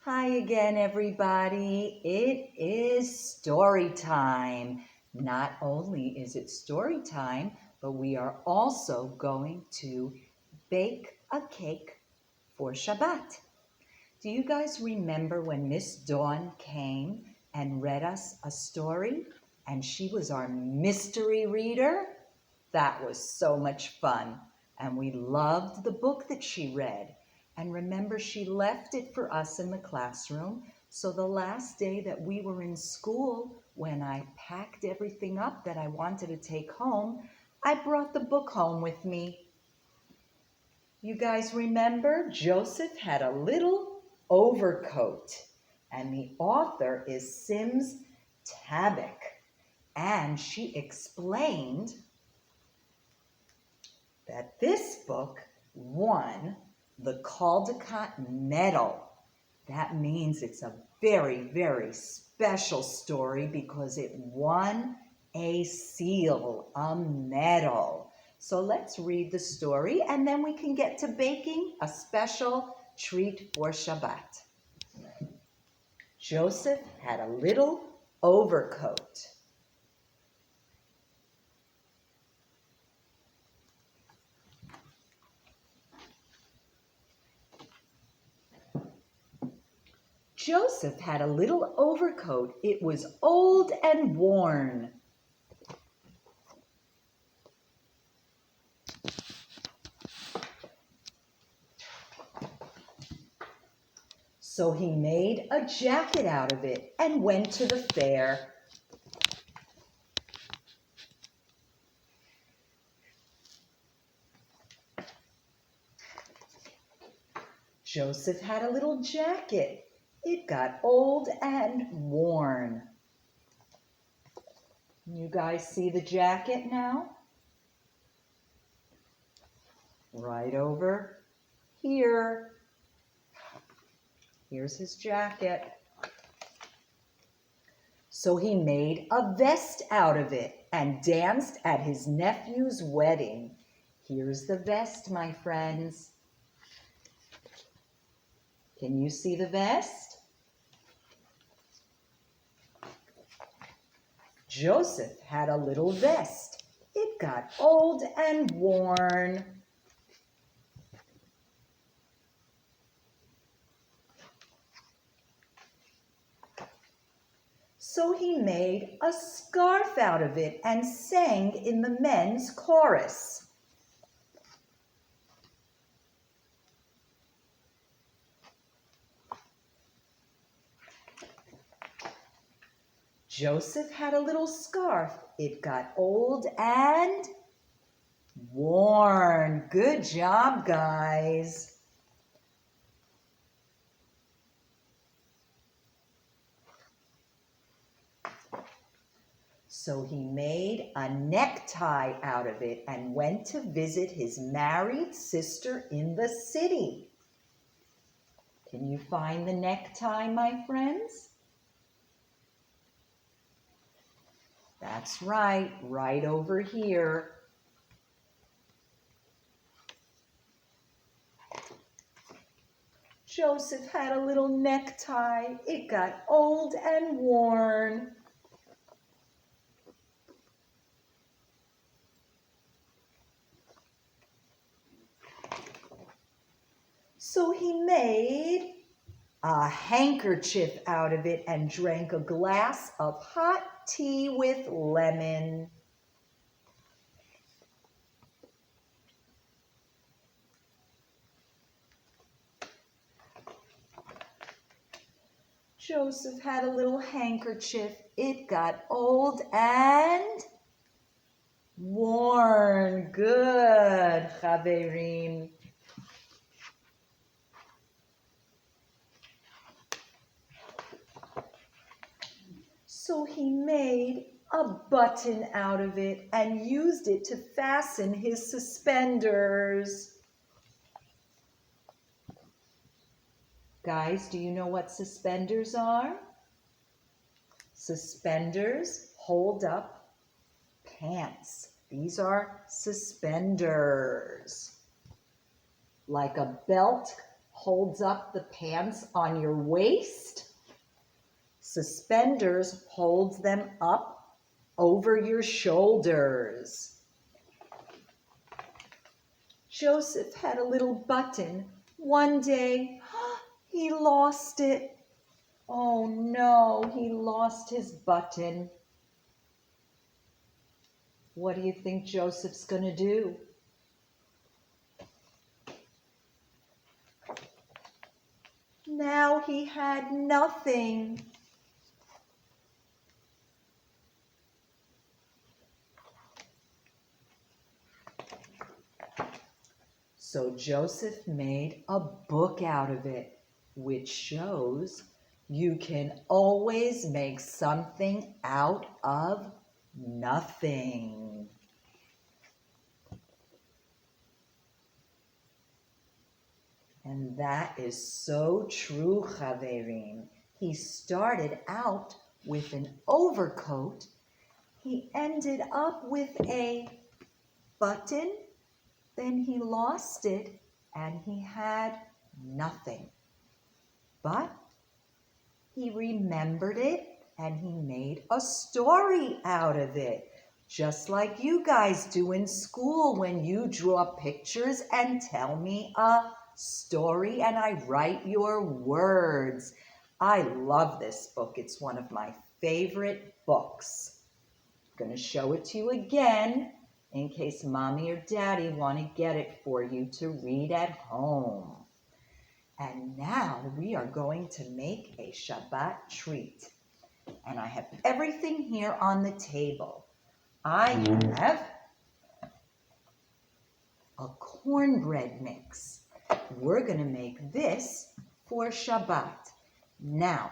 Hi again, everybody. It is story time. Not only is it story time, but we are also going to bake a cake for Shabbat. Do you guys remember when Miss Dawn came and read us a story and she was our mystery reader? That was so much fun. And we loved the book that she read. And remember, she left it for us in the classroom. So the last day that we were in school, when I packed everything up that I wanted to take home, I brought the book home with me. You guys remember? Joseph had a little overcoat. And the author is Sims Tabak. And she explained that this book won the Caldecott Medal. That means it's a very, very special story because it won a seal, a medal. So let's read the story and then we can get to baking a special treat for Shabbat. Joseph had a little overcoat. Joseph had a little overcoat. It was old and worn. So he made a jacket out of it and went to the fair. Joseph had a little jacket. It got old and worn. You guys see the jacket now? Right over here. Here's his jacket. So he made a vest out of it and danced at his nephew's wedding. Here's the vest, my friends. Can you see the vest? Joseph had a little vest. It got old and worn. So he made a scarf out of it and sang in the men's chorus. Joseph had a little scarf. It got old and worn. Good job, guys. So he made a necktie out of it and went to visit his married sister in the city. Can you find the necktie, my friends? That's right, right over here. Joseph had a little necktie. It got old and worn. So he made a handkerchief out of it and drank a glass of hot tea with lemon. Joseph had a little handkerchief. It got old and worn. Good, Chaverim. So he made a button out of it and used it to fasten his suspenders. Guys, do you know what suspenders are? Suspenders hold up pants. These are suspenders. Like a belt holds up the pants on your waist. Suspenders holds them up over your shoulders. Joseph had a little button. One day, he lost it. Oh no, he lost his button. What do you think Joseph's going to do? Now he had nothing. So Joseph made a book out of it, which shows you can always make something out of nothing. And that is so true, Chaverim. He started out with an overcoat. He ended up with a button. Then he lost it and he had nothing. But he remembered it and he made a story out of it. Just like you guys do in school when you draw pictures and tell me a story and I write your words. I love this book. It's one of my favorite books. I'm going to show it to you again in case mommy or daddy want to get it for you to read at home. And now we are going to make a Shabbat treat. And I have everything here on the table. I have a cornbread mix. We're going to make this for Shabbat. Now,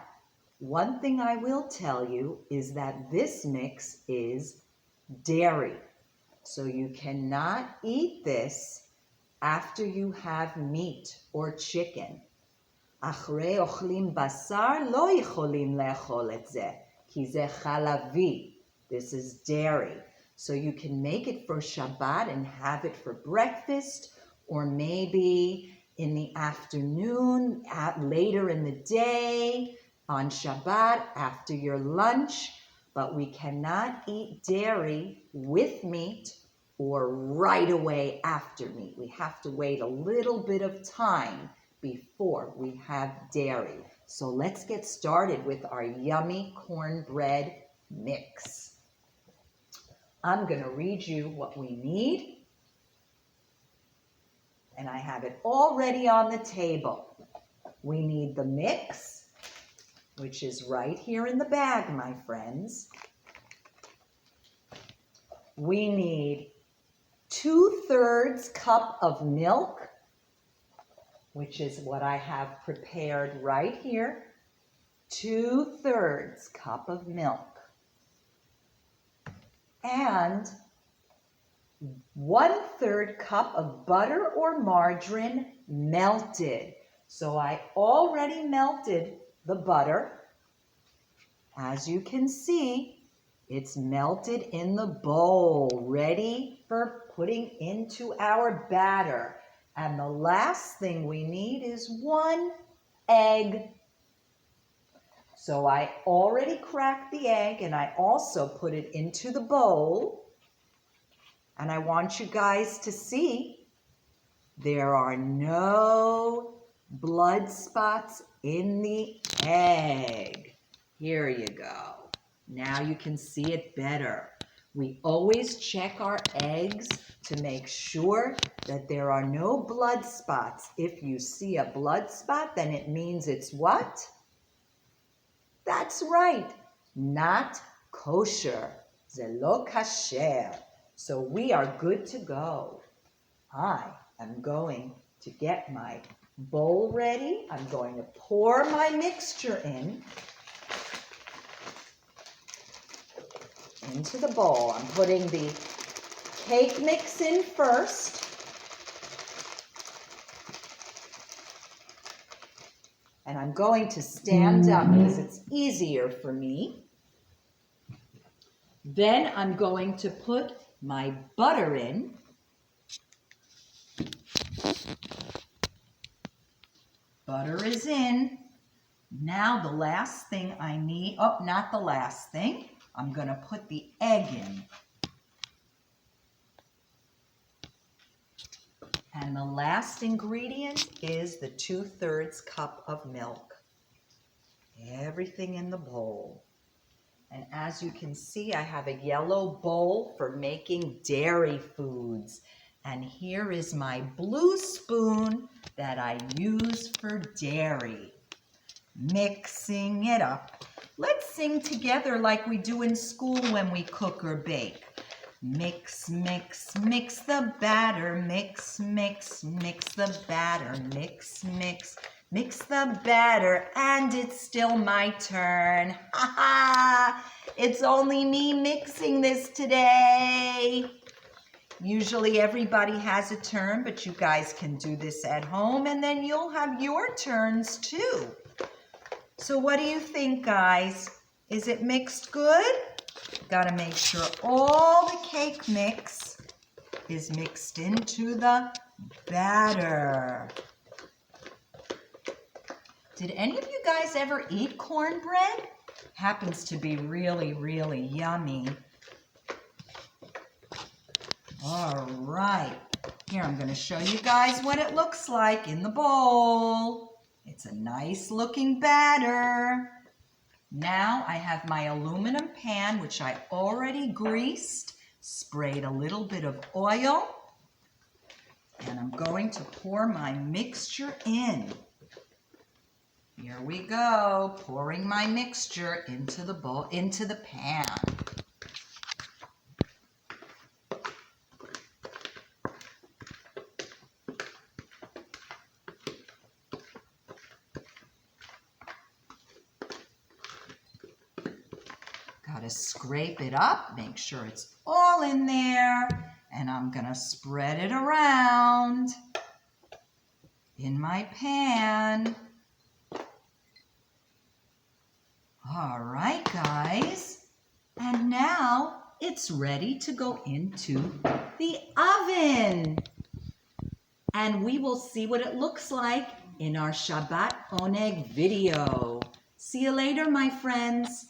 one thing I will tell you is that this mix is dairy. So you cannot eat this after you have meat or chicken. אחרי אוכלים בשר לא יכולים לאכול את זה, כי זה חלבי. This is dairy. So you can make it for Shabbat and have it for breakfast, or maybe in the afternoon, later in the day, on Shabbat, after your lunch. But we cannot eat dairy with meat or right away after meat. We have to wait a little bit of time before we have dairy. So let's get started with our yummy cornbread mix. I'm going to read you what we need. And I have it already on the table. We need the mix, which is right here in the bag, my friends. We need 2/3 cup of milk, which is what I have prepared right here. 2/3 cup of milk. And 1/3 cup of butter or margarine melted. So I already melted the butter. As you can see, it's melted in the bowl, ready for putting into our batter. And the last thing we need is 1 egg. So I already cracked the egg and I also put it into the bowl. And I want you guys to see there are no blood spots in the egg. Here you go. Now you can see it better. We always check our eggs to make sure that there are no blood spots. If you see a blood spot, then it means it's what? That's right, not kosher. זה לא kasher. So we are good to go. I am going to get my bowl ready. I'm going to pour my mixture into the bowl. I'm putting the cake mix in first. And I'm going to stand up because it's easier for me. Then I'm going to put my butter in. butter is in. Now the last thing I need, oh, not the last thing. I'm going to put the egg in. And the last ingredient is the 2/3 cup of milk. Everything in the bowl. And as you can see, I have a yellow bowl for making dairy foods. And here is my blue spoon that I use for dairy. Mixing it up. Let's sing together like we do in school when we cook or bake. Mix, mix, mix the batter. Mix, mix, mix the batter. Mix, mix, mix the batter. And it's still my turn. Ha ha! It's only me mixing this today. Usually everybody has a turn, but you guys can do this at home and then you'll have your turns too. So what do you think, guys? Is it mixed good? Got to make sure all the cake mix is mixed into the batter. Did any of you guys ever eat cornbread? Happens to be really, really yummy. All right. Here, I'm going to show you guys what it looks like in the bowl. It's a nice looking batter. Now I have my aluminum pan, which I already greased, sprayed a little bit of oil, and I'm going to pour my mixture in. Here we go, pouring my mixture into the bowl, into the pan. Got to scrape it up, make sure it's all in there, and I'm going to spread it around in my pan. All right, guys, and now it's ready to go into the oven. And we will see what it looks like in our Shabbat Oneg video. See you later, my friends.